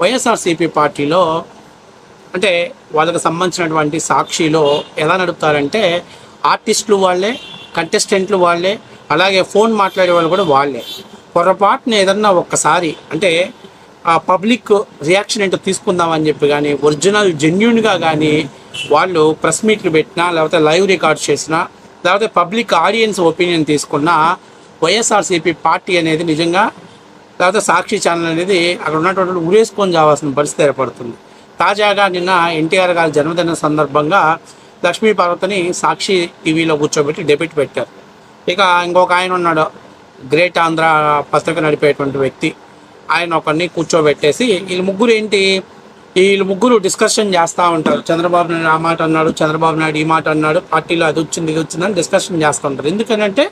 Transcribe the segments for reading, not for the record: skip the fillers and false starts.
వైఎస్ఆర్సీపీ పార్టీలో అంటే వాళ్ళకి సంబంధించినటువంటి సాక్షిలో ఎలా నడుపుతారంటే ఆర్టిస్టులు వాళ్ళే, కంటెస్టెంట్లు వాళ్ళే, అలాగే ఫోన్ మాట్లాడే వాళ్ళు కూడా వాళ్ళే. పొరపాటున ఏదన్నా ఒక్కసారి అంటే పబ్లిక్ రియాక్షన్ ఏంటో తీసుకుందామని చెప్పి కానీ ఒరిజినల్ జెన్యున్గా కానీ వాళ్ళు ప్రెస్ మీట్లు పెట్టినా, లేకపోతే లైవ్ రికార్డ్ చేసినా, లేకపోతే పబ్లిక్ ఆడియన్స్ ఒపీనియన్ తీసుకున్నా వైఎస్ఆర్సీపీ పార్టీ అనేది నిజంగా, లేకపోతే సాక్షి ఛానల్ అనేది అక్కడ ఉన్నటువంటి ఉరేసుకొని చావాల్సిన పరిస్థితి ఏర్పడుతుంది. తాజాగా నిన్న ఎన్టీఆర్ గారి జన్మదిన సందర్భంగా లక్ష్మీపార్వతిని సాక్షి టీవీలో కూర్చోబెట్టి డెబేట్ పెట్టారు. ఇక ఇంకొక ఆయన ఉన్నాడు, గ్రేట్ ఆంధ్ర పత్రిక నడిపేటువంటి వ్యక్తి, ఆయన ఒకరిని కూర్చోబెట్టేసి వీళ్ళు ముగ్గురు డిస్కషన్ చేస్తూ ఉంటారు. చంద్రబాబు నాయుడు ఆ మాట అన్నాడు, చంద్రబాబు నాయుడు ఈ మాట అన్నాడు, పార్టీలో అది వచ్చింది ఇది వచ్చిందని డిస్కషన్ చేస్తూ ఉంటారు. ఎందుకంటే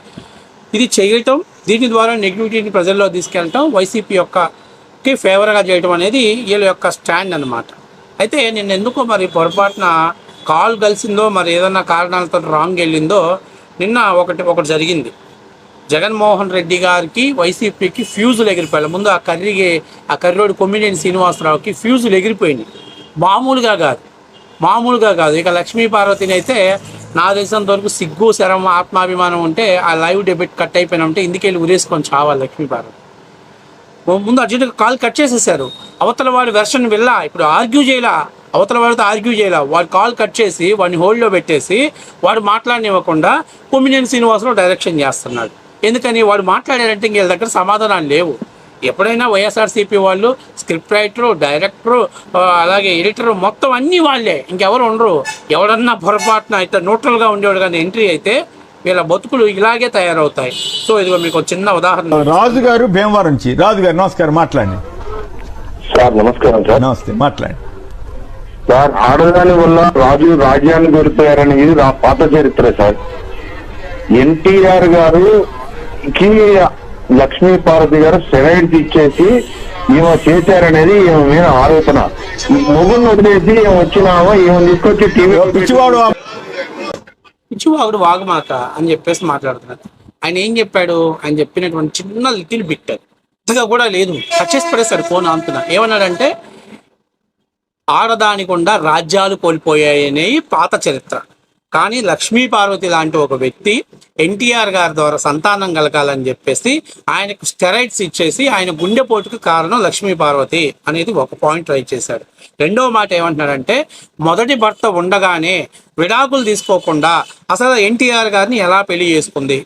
ఇది చేయటం, దీని ద్వారా నెగిటివిటీని ప్రజల్లో తీసుకెళ్ళటం, వైసీపీ యొక్కకి ఫేవర్గా చేయటం అనేది వీళ్ళ యొక్క స్టాండ్ అన్నమాట. అయితే నిన్న ఎందుకో మరి పొరపాటున కాల్ కలిసిందో మరి ఏదన్నా కారణాలతో రాంగ్ వెళ్ళిందో నిన్న ఒకటి జరిగింది. జగన్మోహన్ రెడ్డి గారికి వైసీపీకి ఫ్యూజులు ఎగిరిపోయాయి. ముందు ఆ కర్రోడు కొమ్మినేని శ్రీనివాసరావుకి ఫ్యూజులు ఎగిరిపోయింది. మామూలుగా కాదు. ఇక లక్ష్మీపార్వతిని అయితే నా తెలిసినంత వరకు సిగ్గు, శరం, ఆత్మాభిమానం ఉంటే ఆ లైవ్ డెబిట్ కట్ అయిపోయినా ఉంటే ఇందుకెళ్ళి ఉరేసుకొని చావాలి లక్ష్మీపార్వతి. ముందు అర్జెంట్గా కాల్ కట్ చేసేసారు. అవతల వాడి వెర్షన్ వెళ్ళా, ఇప్పుడు అవతల వాడితో ఆర్గ్యూ చేయాల, వాడు కాల్ కట్ చేసి వాడిని హోల్డ్లో పెట్టేసి వాడు మాట్లాడనివ్వకుండా కొమ్మినేని శ్రీనివాసరావు డైరెక్షన్ చేస్తున్నాడు. ఎందుకని వాడు మాట్లాడారంటే ఇంక వీళ్ళ దగ్గర సమాధానాలు లేవు. ఎప్పుడైనా వైఎస్ఆర్సీపీ వాళ్ళు స్క్రిప్ట్ రైటరు, డైరెక్టరు, అలాగే ఎడిటరు మొత్తం అన్నీ వాళ్ళే, ఇంకెవరు ఉండరు. ఎవడన్నా పొరపాటున అయితే న్యూట్రల్గా ఉండేవాడు కానీ ఎంట్రీ అయితే వీళ్ళ బతుకులు ఇలాగే తయారవుతాయి. సో ఇదిగో మీకు చిన్న ఉదాహరణ. రాజు గారు భీమవరం నుంచి. రాజు గారు నమస్కారం, మాట్లాడండి. సార్ నమస్కారం సార్. నమస్తే, మాట్లాడండి సార్. ఆడదాని వల్ల రాజు రాజ్యాన్ని కోల్పోయారనేది పాత చరిత్ర సార్. ఎన్టీఆర్ గారుకి లక్ష్మీపార్వతి గారు సెలైడ్స్ ఇచ్చేసి ఈమె చేశారనేది ఈమె మీద ఆరోపణ. మొగుడిని వదిలేసి ఈమె వచ్చినామో ఈమె తీసుకొచ్చి టీవీ పిచ్చివాగుడు వాగుమాక అని చెప్పేసి మాట్లాడుతున్నారు. ఆయన ఏం చెప్పాడు? ఆయన చెప్పినటువంటి చిన్న లిటిల్ బిట్ అంతగా కూడా లేదు, కట్ చేసి పడేశాడు ఫోన్ అంటున్నా. ఏమన్నాడంటే ఆడదానికుండా రాజ్యాలు కోల్పోయాయనేవి పాత చరిత్ర, కానీ లక్ష్మీపార్వతి లాంటి ఒక వ్యక్తి ఎన్టీఆర్ గారి ద్వారా సంతానం కలగాలని చెప్పేసి ఆయనకు స్టెరాయిడ్స్ ఇచ్చేసి ఆయన గుండెపోటుకు కారణం లక్ష్మీపార్వతి అనేది ఒక పాయింట్ రైట్ చేశాడు. రెండవ మాట ఏమంటున్నాడంటే మొదటి భర్త ఉండగానే విడాకులు తీసుకోకుండా అసలు ఎన్టీఆర్ గారిని ఎలా పెళ్లి చేసుకుంది?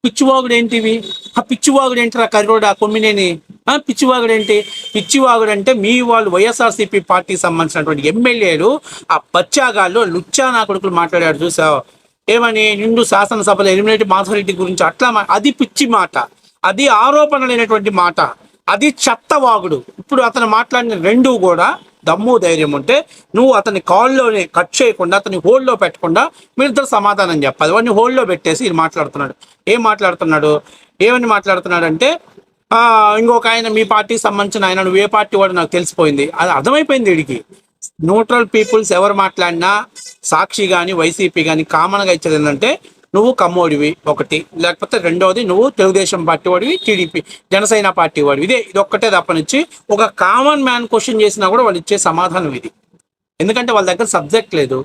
పిచ్చివాగుడు ఏంటివి? ఆ పిచ్చివాగుడు ఏంటిరా కర్రోడు, ఆ కొమ్మినేని పిచ్చివాగుడేంటి? పిచ్చివాగుడంటే మీ వాళ్ళు వైఎస్ఆర్సీపీ పార్టీకి సంబంధించినటువంటి ఎమ్మెల్యేలు ఆ బచ్చాగాళ్ళు లుచ్చా నా కొడుకులు మాట్లాడాడు చూసావు. ఏమని నిండు శాసనసభలో ఎలిమినేటి మాధవరెడ్డి గురించి అట్లా అది పిచ్చి మాట, అది ఆరోపణ లేనటువంటి మాట, అది చెత్తవాగుడు. ఇప్పుడు అతను మాట్లాడిన రెండు కూడా దమ్ము ధైర్యం ఉంటే నువ్వు అతని కాల్లోనే కట్ చేయకుండా అతని హోల్డ్లో పెట్టకుండా మీరిద్దరు సమాధానం చెప్పాలి. వాడిని హోల్డ్లో పెట్టేసి ఇది మాట్లాడుతున్నాడు. ఏమని మాట్లాడుతున్నాడు అంటే ఇంకొక ఆయన మీ పార్టీకి సంబంధించిన ఆయన, నువ్వు ఏ పార్టీ వాడు నాకు తెలిసిపోయింది. అది అర్థమైపోయింది వీడికి. న్యూట్రల్ పీపుల్స్ ఎవరు మాట్లాడినా సాక్షి కానీ వైసీపీ కానీ కామన్గా ఇచ్చేది ఏంటంటే నువ్వు కమ్మోడివి ఒకటి, లేకపోతే రెండవది నువ్వు తెలుగుదేశం పార్టీ వాడివి, టీడీపీ జనసేన పార్టీ వాడివి. ఇది ఒక్కటే తప్పనిచ్చి ఒక కామన్ మ్యాన్ క్వశ్చన్ చేసినా కూడా వాళ్ళు ఇచ్చే సమాధానం ఇది. ఎందుకంటే వాళ్ళ దగ్గర సబ్జెక్ట్ లేదు,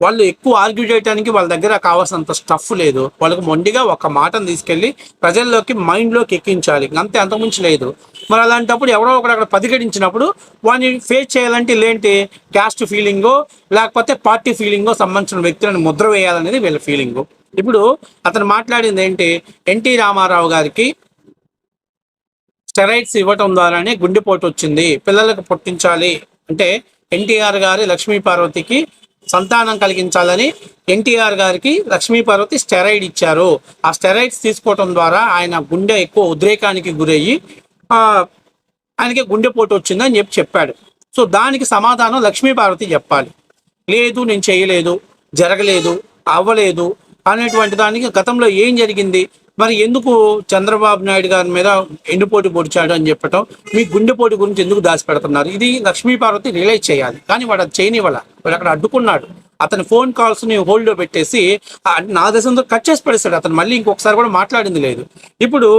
వాళ్ళు ఎక్కువ ఆర్గ్యూ చేయడానికి వాళ్ళ దగ్గర కావాల్సినంత స్టఫ్ లేదు. వాళ్ళకు మొండిగా ఒక మాటను తీసుకెళ్ళి ప్రజల్లోకి మైండ్లోకి ఎక్కించాలి, అంతే, అంతకుమించి లేదు. మరి అలాంటప్పుడు ఎవరో ఒకడు అక్కడ పదిగడించినప్పుడు వాడిని ఫేస్ చేయాలంటే ఇలాంటి క్యాస్ట్ ఫీలింగో లేకపోతే పార్టీ ఫీలింగో సంబంధించిన వ్యక్తులను ముద్ర వేయాలనేది వీళ్ళ ఫీలింగు. ఇప్పుడు అతను మాట్లాడింది ఏంటి? ఎన్టీ రామారావు గారికి స్టెరాయిడ్స్ ఇవ్వటం ద్వారానే గుండెపోటు వచ్చింది, పిల్లలకు పుట్టించాలి అంటే ఎన్టీఆర్ గారి లక్ష్మీపార్వతికి సంతానం కలిగించాలని ఎన్టీఆర్ గారికి లక్ష్మీపార్వతి స్టెరాయిడ్ ఇచ్చారు. ఆ స్టెరాయిడ్స్ తీసుకోవటం ద్వారా ఆయన గుండె ఎక్కువ ఉద్రేకానికి గురయ్యి ఆయనకి గుండెపోటు వచ్చిందని చెప్పాడు. సో దానికి సమాధానం లక్ష్మీపార్వతి చెప్పాలి. లేదు నేను చేయలేదు, జరగలేదు, అవ్వలేదు అనేటువంటి దానికి గతంలో ఏం జరిగింది, మరి ఎందుకు చంద్రబాబు నాయుడు గారి మీద ఎండుపోటు పొడిచాడు అని చెప్పటం, మీ గుండెపోటు గురించి ఎందుకు దాచిపెడుతున్నారు? ఇది లక్ష్మీపార్వతి రియలైజ్ చేయాలి. కానీ వాడు అది చేయనివ్వాల, వాడు అక్కడ అడ్డుకున్నాడు. అతని ఫోన్ కాల్స్ ని హోల్డ్ లో పెట్టేసి నా దేశంతో కట్ చేసి పడేస్తాడు. అతను మళ్ళీ ఇంకొకసారి కూడా మాట్లాడింది లేదు. ఇప్పుడు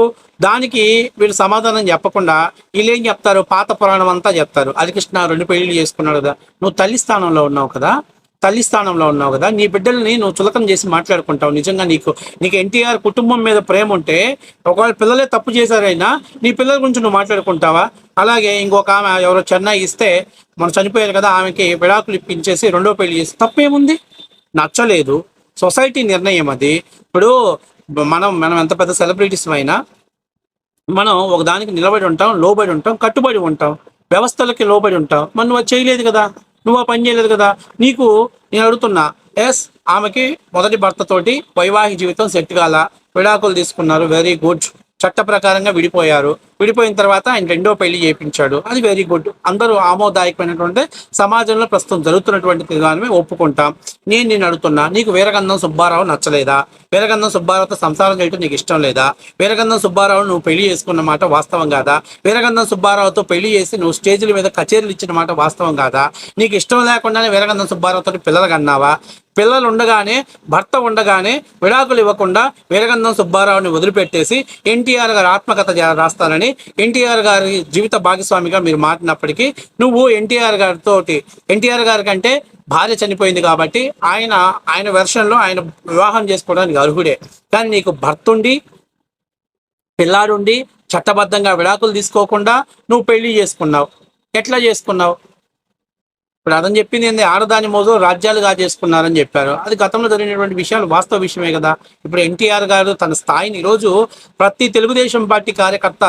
దానికి వీళ్ళు సమాధానం చెప్పకుండా వీళ్ళు ఏం చెప్తారు? పాత పురాణం అంతా చెప్తారు. హరికృష్ణ 2 పెళ్లిళ్ళు చేసుకున్నాడు కదా, నువ్వు తల్లి స్థానంలో ఉన్నావు కదా, నీ బిడ్డల్ని నువ్వు చులకన చేసి మాట్లాడుకుంటావు. నిజంగా నీకు ఎన్టీఆర్ కుటుంబం మీద ప్రేమ ఉంటే, ఒకవేళ పిల్లలే తప్పు చేశారైనా నీ పిల్లల గురించి నువ్వు మాట్లాడుకుంటావా? అలాగే ఇంకొక ఆమె ఎవరో చెన్నై ఇస్తే మనం చనిపోయారు కదా, ఆమెకి విడాకులు ఇప్పించేసి 2వ పెళ్లి చేసి తప్పేముంది? నచ్చలేదు, సొసైటీ నిర్ణయం అది. ఇప్పుడు మనం ఎంత పెద్ద సెలబ్రిటీస్ అయినా మనం ఒకదానికి నిలబడి ఉంటాం, లోబడి ఉంటాం, కట్టుబడి ఉంటాం, వ్యవస్థలకి లోబడి ఉంటాం. మరి నువ్వు చేయలేదు కదా, నువ్వు ఆ పని చేయలేదు కదా. నేను అడుగుతున్నా, ఆమెకి మొదటి భర్తతోటి వైవాహిక జీవితం సెట్ కాల, విడాకులు తీసుకున్నారు, వెరీ గుడ్. చట్ట ప్రకారంగా విడిపోయిన తర్వాత ఆయన 2వ పెళ్లి చేయించాడు, అది వెరీ గుడ్. అందరూ ఆమోదాయకమైనటువంటి సమాజంలో ప్రస్తుతం జరుగుతున్నటువంటి విధానమే ఒప్పుకుంటాం. నేను అడుగుతున్నా, నీకు వీరగంధం సుబ్బారావు నచ్చలేదా? వీరగంధం సుబ్బారావుతో సంసారం చేయడం నీకు ఇష్టం లేదా? వీరగంధం సుబ్బారావు నువ్వు పెళ్లి చేసుకున్న మాట వాస్తవం కాదా? వీరగంధం సుబ్బారావుతో పెళ్లి చేసి నువ్వు స్టేజ్ల మీద కచేరీలు ఇచ్చిన మాట వాస్తవం కాదా? నీకు ఇష్టం లేకుండానే వీరగంధం సుబ్బారావుతో పిల్లలు కన్నావా? పిల్లలు ఉండగానే, భర్త ఉండగానే విడాకులు ఇవ్వకుండా వీరగంధం సుబ్బారావుని వదిలిపెట్టేసి ఎన్టీఆర్ గారి ఆత్మకథ రాస్తానని ఎన్టీఆర్ గారి జీవిత భాగస్వామిగా మీరు మారినప్పటికీ నువ్వు ఎన్టీఆర్ గారి కంటే భార్య చనిపోయింది కాబట్టి ఆయన వెర్షన్లో ఆయన వివాహం చేసుకోవడానికి అర్హుడే. కానీ నీకు భర్త ఉండి, పిల్లాడుండి, చట్టబద్ధంగా విడాకులు తీసుకోకుండా నువ్వు పెళ్లి చేసుకున్నావు. ఎట్లా చేసుకున్నావు? ఇప్పుడు అతను చెప్పింది ఏంది? ఆడదాని మోజు రాజ్యాలుగా చేసుకున్నారని చెప్పారు. అది గతంలో జరిగినటువంటి విషయాలు వాస్తవ విషయమే కదా. ఇప్పుడు ఎన్టీఆర్ గారు తన స్థాయిని ఈరోజు ప్రతి తెలుగుదేశం పార్టీ కార్యకర్త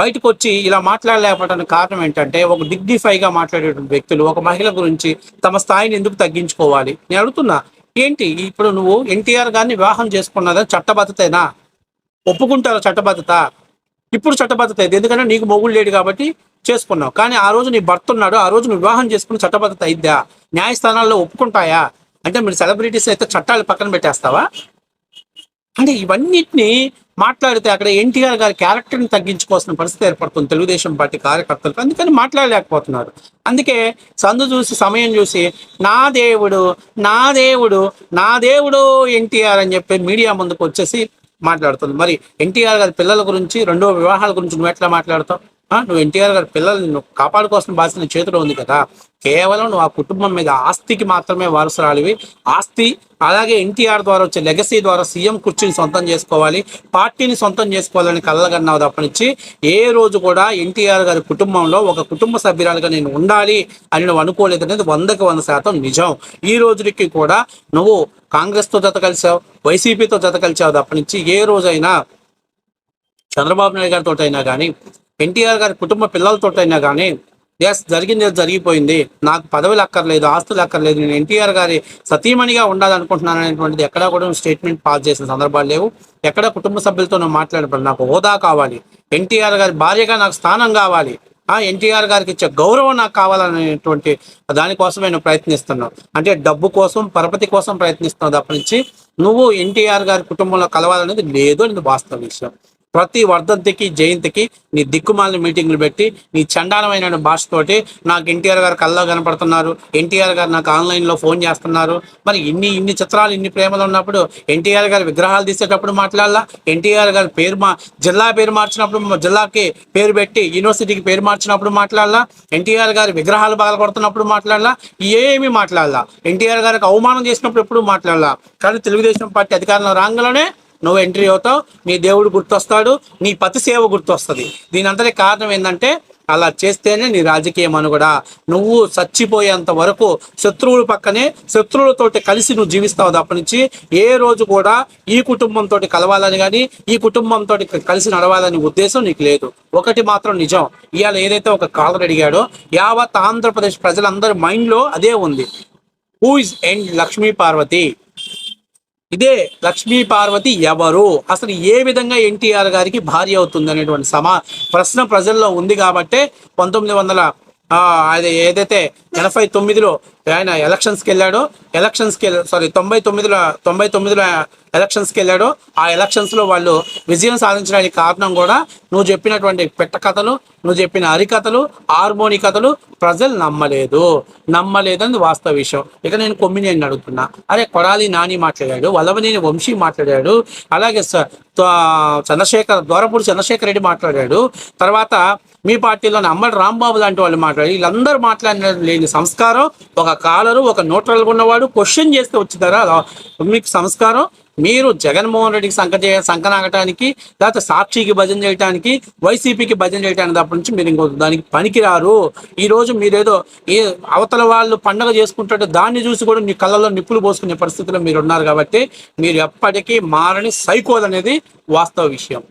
బయటకు వచ్చి ఇలా మాట్లాడలేకపోవడానికి కారణం ఏంటంటే, ఒక డిగ్నిఫైగా మాట్లాడేటువంటి వ్యక్తులు ఒక మహిళ గురించి తమ స్థాయిని ఎందుకు తగ్గించుకోవాలి? నేను అడుగుతున్నా, ఏంటి ఇప్పుడు నువ్వు ఎన్టీఆర్ గారిని వివాహం చేసుకున్నదని చట్టబద్ధతేనా? ఒప్పుకుంటారా చట్టబద్ధత? ఇప్పుడు చట్టబద్ధత అయింది, ఎందుకంటే నీకు మొగుడు లేడు కాబట్టి చేసుకున్నావు. కానీ ఆ రోజు నీ భర్త ఉన్నాడు, ఆ రోజు నువ్వు వివాహం చేసుకుని చట్టబద్ధత అయిద్దా? న్యాయస్థానాల్లో ఒప్పుకుంటాయా? అంటే మీరు సెలబ్రిటీస్ అయితే చట్టాలు పక్కన పెట్టేస్తావా? అంటే ఇవన్నిటిని మాట్లాడితే అక్కడ ఎన్టీఆర్ గారి క్యారెక్టర్ని తగ్గించుకోవాల్సిన పరిస్థితి ఏర్పడుతుంది తెలుగుదేశం పార్టీ కార్యకర్తలకు. అందుకని మాట్లాడలేకపోతున్నారు. అందుకే సందు చూసి సమయం చూసి నా దేవుడు ఎన్టీఆర్ అని చెప్పి మీడియా ముందుకు వచ్చేసి మాట్లాడుతుంది. మరి ఎన్టీఆర్ గారి పిల్లల గురించి, 2వ వివాహాల గురించి నువ్వు ఎట్లా మాట్లాడతావు? నువ్వు ఎన్టీఆర్ గారి పిల్లల్ని నువ్వు కాపాడుకోవాల్సిన బాధ్యత నీ చేతిలో ఉంది కదా. కేవలం నువ్వు ఆ కుటుంబం మీద ఆస్తికి మాత్రమే వారసురాలివి. ఆస్తి, అలాగే ఎన్టీఆర్ ద్వారా వచ్చే లెగసీ ద్వారా సీఎం కుర్చీని సొంతం చేసుకోవాలి, పార్టీని సొంతం చేసుకోవాలని కలలుగన్నావు తప్పనిచ్చి ఏ రోజు కూడా ఎన్టీఆర్ గారి కుటుంబంలో ఒక కుటుంబ సభ్యురాలుగా నేను ఉండాలి అని నువ్వు అనుకోలేదు అనేది 100% నిజం. ఈ రోజుకి కూడా నువ్వు కాంగ్రెస్తో జత కలిసావు, వైసీపీతో జత కలిసావు తప్పనిచ్చి ఏ రోజైనా చంద్రబాబు నాయుడు గారితో అయినా కానీ, ఎన్టీఆర్ గారి కుటుంబ పిల్లలతోటైనా కానీ, జరిగింది జరిగిపోయింది, నాకు పదవులు అక్కర్లేదు, ఆస్తులు అక్కర్లేదు, నేను ఎన్టీఆర్ గారి సతీమణిగా ఉండాలనుకుంటున్నాను అనేటువంటిది ఎక్కడా కూడా స్టేట్మెంట్ పాస్ చేసిన సందర్భాలు లేవు. ఎక్కడ కుటుంబ సభ్యులతో నువ్వు మాట్లాడబడి నాకు హోదా కావాలి, ఎన్టీఆర్ గారి భార్యగా నాకు స్థానం కావాలి, ఎన్టీఆర్ గారికి ఇచ్చే గౌరవం నాకు కావాలనేటువంటి దానికోసమే నువ్వు ప్రయత్నిస్తున్నావు. అంటే డబ్బు కోసం, పరపతి కోసం ప్రయత్నిస్తున్నావు తప్పనించి నువ్వు ఎన్టీఆర్ గారి కుటుంబంలో కలవాలనేది లేదు అనేది వాస్తవ విషయం. ప్రతి వర్ధంతికి, జయంతికి నీ దిక్కుమాలిన మీటింగ్లు పెట్టి నీ చండాలమైన భాషతోటి నాకు ఎన్టీఆర్ గారు కళ్ళలో కనపడుతున్నారు, ఎన్టీఆర్ గారు నాకు ఆన్లైన్లో ఫోన్ చేస్తున్నారు. మరి ఇన్ని చిత్రాలు, ఇన్ని ప్రేమలు ఉన్నప్పుడు ఎన్టీఆర్ గారి విగ్రహాలు తీసేటప్పుడు మాట్లాడాలా? ఎన్టీఆర్ గారి జిల్లా పేరు మార్చినప్పుడు, జిల్లాకి పేరు పెట్టి యూనివర్సిటీకి పేరు మార్చినప్పుడు మాట్లాడాలా? ఎన్టీఆర్ గారి విగ్రహాలు పగలగొడుతున్నప్పుడు మాట్లాడాలా? ఏమీ మాట్లాడాలా? ఎన్టీఆర్ గారికి అవమానం చేసినప్పుడు ఎప్పుడు మాట్లాడాలా? కానీ తెలుగుదేశం పార్టీ అధికారంలో రాగానే నువ్వు ఎంట్రీ అవుతావు, నీ దేవుడు గుర్తొస్తాడు, నీ పతి సేవ గుర్తొస్తుంది. దీని అంతటి కారణం ఏంటంటే అలా చేస్తేనే నీ రాజకీయ మనుగడ. నువ్వు చచ్చిపోయేంత వరకు శత్రువుల పక్కనే, శత్రువులతోటి కలిసి నువ్వు జీవిస్తావు తప్పనించి ఏ రోజు కూడా ఈ కుటుంబంతో కలవాలని కానీ, ఈ కుటుంబంతో కలిసి నడవాలని ఉద్దేశం నీకు లేదు. ఒకటి మాత్రం నిజం, ఇవాళ ఏదైతే ఒక కాలర్ అడిగాడో యావత్ ఆంధ్రప్రదేశ్ ప్రజలందరి మైండ్లో అదే ఉంది. Who is and Lakshmi Parvati? ఇదే లక్ష్మీ పార్వతి ఎవరు? అసలు ఏ విధంగా ఎన్టీఆర్ గారికి భార్య అవుతుంది అనేటువంటి ప్రశ్న ప్రజల్లో ఉంది. కాబట్టే 1989లో ఆయన ఎలక్షన్స్కి వెళ్ళాడో 99లో ఎలక్షన్స్కి వెళ్ళాడో ఆ ఎలక్షన్స్లో వాళ్ళు విజయం సాధించడానికి కారణం కూడా నువ్వు చెప్పినటువంటి పెట్ట కథలు, నువ్వు చెప్పిన హరికథలు, హార్మోని కథలు ప్రజలు నమ్మలేదని వాస్తవ విషయం. ఇక నేను కొమ్మినేని అడుగుతున్నా, అరే కొడాలి నాని మాట్లాడాడు, వల్లభనేని వంశీ మాట్లాడాడు, అలాగే దోరపూడి చంద్రశేఖర్ రెడ్డి మాట్లాడాడు, తర్వాత మీ పార్టీలోని అమ్మడి రాంబాబు లాంటి వాళ్ళు మాట్లాడారు. వీళ్ళందరూ మాట్లాడిన లేని సంస్కారం, ఒక కాలరు, ఒక న్యూట్రల్గా ఉన్నవాడు క్వశ్చన్ చేస్తే వచ్చిందారా మీకు సంస్కారం? మీరు జగన్మోహన్ రెడ్డికి సంకనాగటానికి, లేకపోతే సాక్షికి భజన చేయడానికి, వైసీపీకి భజన చేయడానికి తప్ప నుంచి మీరు ఇంకో దానికి పనికిరారు. ఈరోజు మీరేదో అవతల వాళ్ళు పండగ చేసుకుంటుంటే దాన్ని చూసి కూడా మీ కళ్ళలో నిప్పులు పోసుకునే పరిస్థితిలో మీరు ఉన్నారు. కాబట్టి మీరు ఎప్పటికీ మారని సైకోల్ అనేది వాస్తవ విషయం.